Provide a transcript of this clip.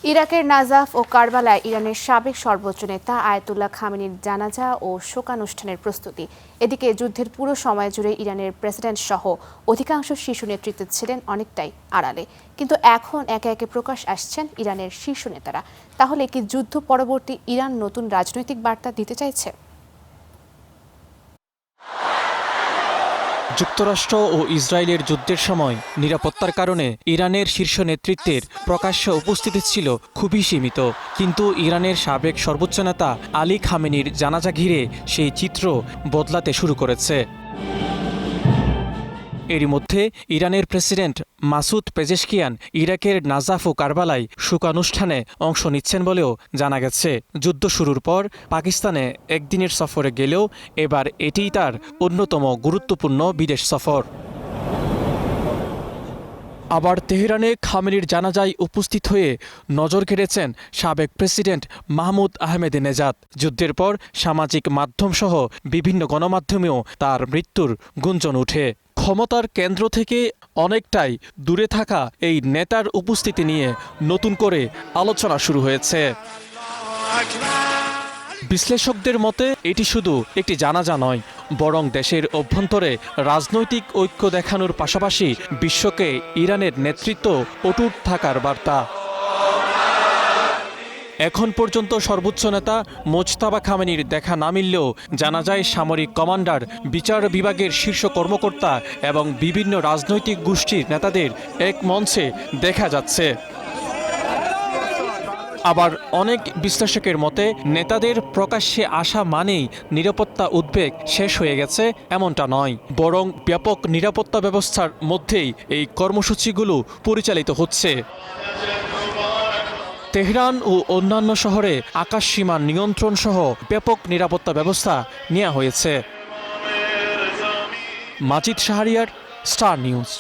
ইরাকের নাজাফ ও কারবালায় ইরানের সাবেক সর্বোচ্চ নেতা আয়াতুল্লাহ খামেনির জানাজা ও শোকানুষ্ঠানের প্রস্তুতি। এদিকে যুদ্ধের পুরো সময় জুড়ে ইরানের প্রেসিডেন্ট সহ অধিকাংশ শীর্ষ নেতৃত্ব ছিলেন অনেকটাই আড়ালে, কিন্তু এখন একে একে প্রকাশ আসছেন ইরানের শীর্ষ নেতারা। তাহলে কি যুদ্ধ পরবর্তী ইরান নতুন রাজনৈতিক বার্তা দিতে চাইছে? যুক্তরাষ্ট্র ও ইসরায়েলের যুদ্ধের সময় নিরাপত্তার কারণে ইরানের শীর্ষ নেতৃত্বের প্রকাশ্য উপস্থিতি ছিল খুবই সীমিত, কিন্তু ইরানের সাবেক সর্বোচ্চ নেতা আলী খামেনির জানাজা ঘিরে সেই চিত্র বদলাতে শুরু করেছে। এরই মধ্যে ইরানের প্রেসিডেন্ট মাসুদ পেজেশকিয়ান ইরাকের নাজাফ ও কারবালায় শোকানুষ্ঠানে অংশ নিচ্ছেন বলেও জানা গেছে। যুদ্ধ শুরুর পর পাকিস্তানে একদিনের সফরে গেলেও এবার এটিই তার অন্যতম গুরুত্বপূর্ণ বিদেশ সফর। আবার তেহরানে খামেনির জানাজায় উপস্থিত হয়ে নজর কেড়েছেন সাবেক প্রেসিডেন্ট মাহমুদ আহমেদিনেজাদ। যুদ্ধের পর সামাজিক মাধ্যমসহ বিভিন্ন গণমাধ্যমেও তার মৃত্যুর গুঞ্জন ওঠে। ক্ষমতার কেন্দ্র থেকে অনেকটাই দূরে থাকা এই নেতার উপস্থিতি নিয়ে নতুন করে আলোচনা শুরু হয়েছে। বিশ্লেষকদের মতে এটি শুধু একটি জানাজা নয়, বরং দেশের অভ্যন্তরে রাজনৈতিক ঐক্য দেখানোর পাশাপাশি বিশ্বকে ইরানের নেতৃত্ব অটুট থাকার বার্তা। এখন পর্যন্ত সর্বোচ্চ নেতা মোজতাবা খামেনির দেখা না মিললেও জানা যায় সামরিক কমান্ডার, বিচার বিভাগের শীর্ষ কর্মকর্তা এবং বিভিন্ন রাজনৈতিক গোষ্ঠীর নেতাদের এক মঞ্চে দেখা যাচ্ছে। আবার অনেক বিশ্লেষকের মতে নেতাদের প্রকাশ্যে আসা মানেই নিরাপত্তা উদ্বেগ শেষ হয়ে গেছে এমনটা নয়, বরং ব্যাপক নিরাপত্তা ব্যবস্থার মধ্যেই এই কর্মসূচিগুলো পরিচালিত হচ্ছে। তেহরান ও অন্যান্য শহরে আকাশসীমা নিয়ন্ত্রণ সহ ব্যাপক নিরাপত্তা ব্যবস্থা নেওয়া হয়েছে। মাজিদ শাহরিয়ার, স্টার নিউজ।